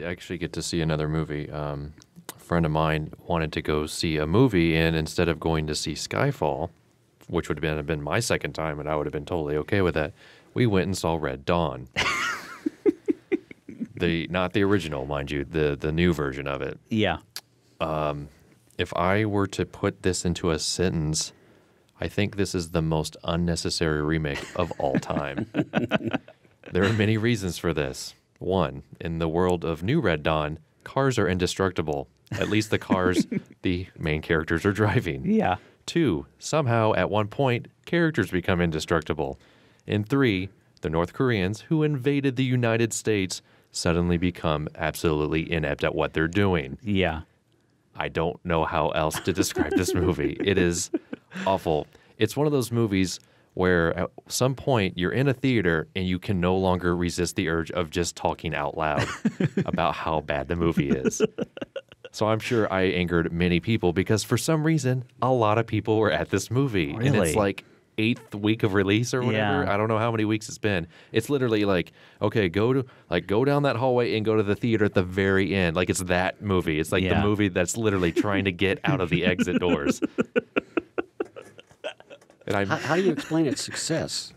actually get to see another movie. A friend of mine wanted to go see a movie, and instead of going to see Skyfall, which would have been my second time, and I would have been totally okay with that, we went and saw Red Dawn. Not the original, mind you, the new version of it. Yeah. If I were to put this into a sentence, I think this is the most unnecessary remake of all time. There are many reasons for this. One, in the world of New Red Dawn, cars are indestructible. At least the cars the main characters are driving. Yeah. Two, somehow at one point, characters become indestructible. And three, the North Koreans who invaded the United States suddenly become absolutely inept at what they're doing. Yeah. I don't know how else to describe this movie. It is awful. It's one of those movies where at some point you're in a theater and you can no longer resist the urge of just talking out loud about how bad the movie is. So I'm sure I angered many people because for some reason, a lot of people were at this movie. Really? And it's like 8th week of release or whatever. Yeah. I don't know how many weeks it's been. It's literally like, okay, go down that hallway and go to the theater at the very end. Like it's that movie. It's like the movie that's literally trying to get out of the exit doors. And How do you explain its success?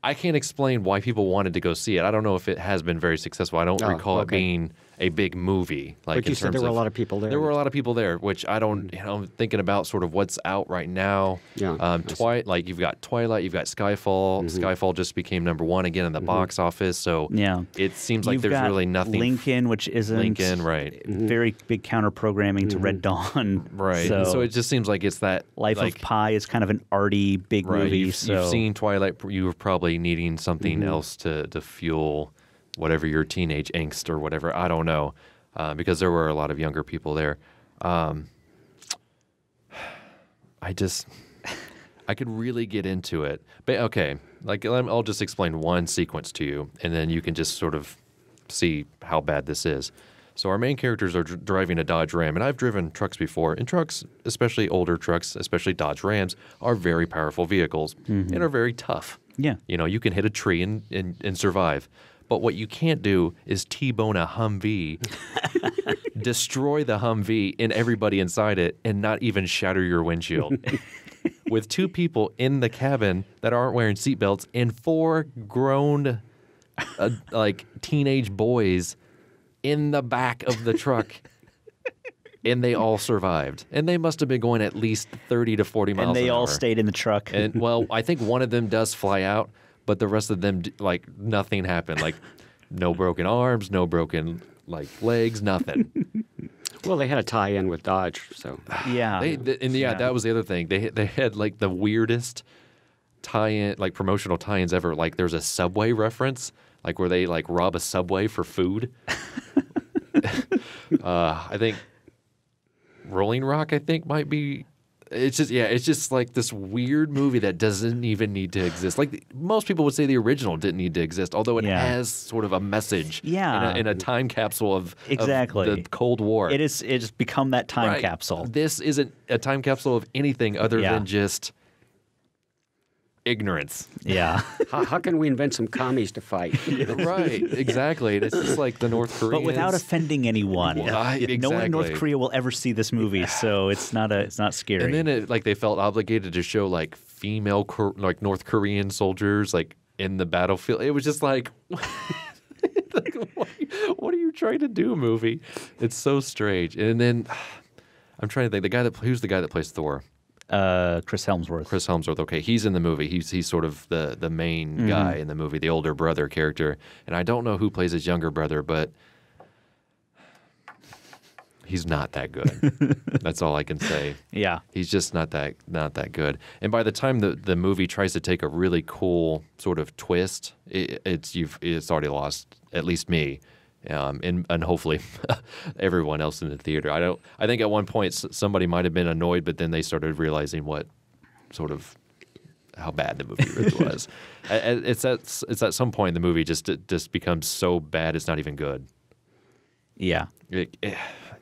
I can't explain why people wanted to go see it. I don't know if it has been very successful. I don't recall it being a big movie. Like, but you said there were a lot of people there. There were a lot of people there, which I don't, I'm thinking about sort of what's out right now. Yeah. Like you've got Twilight, you've got Skyfall. Skyfall just became #1 again in the box office. So it seems like there's really nothing. Lincoln, which isn't Lincoln, right. Very big counter programming to Red Dawn. Right. So it just seems like it's that. Life of Pi is kind of an arty big movie. You've seen Twilight. You were probably needing something else to fuel whatever your teenage angst or whatever. I don't know, because there were a lot of younger people there. I could really get into it. But okay, I'll just explain one sequence to you, and then you can just sort of see how bad this is. So our main characters are driving a Dodge Ram, and I've driven trucks before, and trucks, especially older trucks, especially Dodge Rams, are very powerful vehicles and are very tough. Yeah. You can hit a tree and survive. But what you can't do is T-bone a Humvee, destroy the Humvee and everybody inside it, and not even shatter your windshield. With 2 people in the cabin that aren't wearing seatbelts and 4 grown, teenage boys in the back of the truck. And they all survived. And they must have been going at least 30 to 40 miles an hour. And they all stayed in the truck. And, well, I think one of them does fly out, but the rest of them, nothing happened. Like, no broken arms, no broken, legs, nothing. Well, they had a tie-in with Dodge, so. Yeah. That was the other thing. They had, the weirdest tie-in, promotional tie-ins ever. Like, there's a Subway reference, where they, rob a Subway for food. I think Rolling Rock, might be. It's just like this weird movie that doesn't even need to exist. Most people would say the original didn't need to exist, although it has sort of a message in a time capsule of the Cold War. It's become that time capsule. This isn't a time capsule of anything other than just ignorance. Yeah. How can we invent some commies to fight? Right, exactly. It's just like the North Koreans. But without offending anyone. Exactly. No one in North Korea will ever see this movie, so it's not scary. And then they felt obligated to show female North Korean soldiers in the battlefield. It was just what are you trying to do, movie? It's so strange. And then I'm trying to think who's the guy that plays Thor? Chris Hemsworth. Chris Hemsworth. Okay, he's in the movie. He's sort of the main guy in the movie, the older brother character. And I don't know who plays his younger brother, but he's not that good. That's all I can say. Yeah, he's just not that good. And by the time the movie tries to take a really cool sort of twist, it's already lost at least me. And hopefully everyone else in the theater. I think at one point somebody might have been annoyed, but then they started realizing how bad the movie really was. It's at some point the movie just becomes so bad it's not even good. Yeah.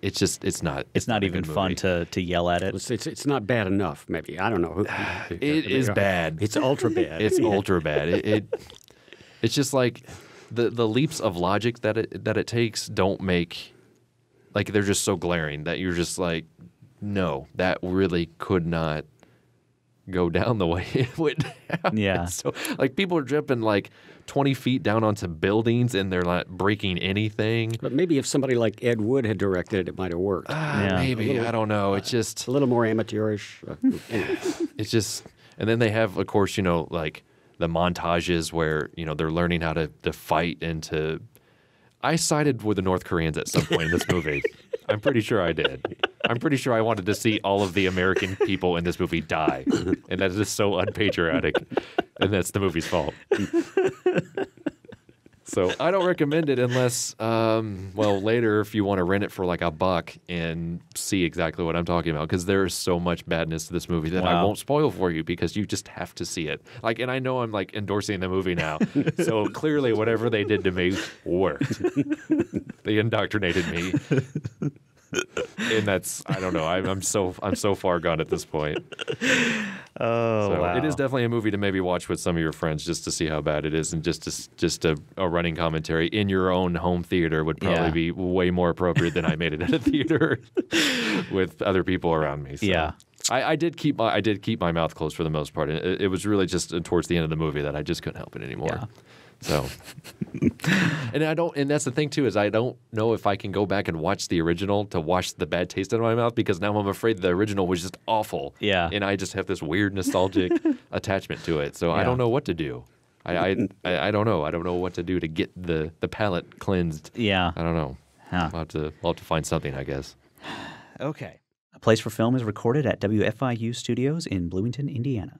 It's not even fun to yell at it. It's not bad enough, maybe. I don't know. It is bad. It's ultra bad. It's ultra bad. It's just the leaps of logic that it takes don't make, like, they're just so glaring that you're just like, no, that really could not go down the way it would happen. Yeah. So, like, people are jumping like 20 feet down onto buildings and they're not breaking anything. But maybe if somebody like Ed Wood had directed it, it might have worked. Yeah. Maybe, I don't know. It's just, A little more amateurish. Anyway. it's just, and then they have, of course, like the montages where, they're learning how to fight and to. I sided with the North Koreans at some point in this movie. I'm pretty sure I did. I'm pretty sure I wanted to see all of the American people in this movie die. And that is so unpatriotic. And that's the movie's fault. So I don't recommend it unless, later if you want to rent it for like $1 and see exactly what I'm talking about, because there is so much badness to this movie that I Wow. won't spoil for you because you just have to see it. Like, and I know I'm like endorsing the movie now, so clearly whatever they did to me worked. They indoctrinated me. And that's, I don't know. I'm so far gone at this point. Oh, So wow. it is definitely a movie to maybe watch with some of your friends just to see how bad it is, and just a running commentary in your own home theater would probably Yeah. be way more appropriate than I made it at a theater with other people around me. So Yeah. I did keep my mouth closed for the most part. It was really just towards the end of the movie that I just couldn't help it anymore. Yeah. So, and that's the thing too, is I don't know if I can go back and watch the original to wash the bad taste out of my mouth, because now I'm afraid the original was just awful. Yeah. And I just have this weird nostalgic attachment to it. So I Yeah. don't know what to do. I don't know. I don't know what to do to get the palate cleansed. Yeah. I don't know. Huh. I'll have to find something, I guess. Okay. A Place for Film is recorded at WFIU Studios in Bloomington, Indiana.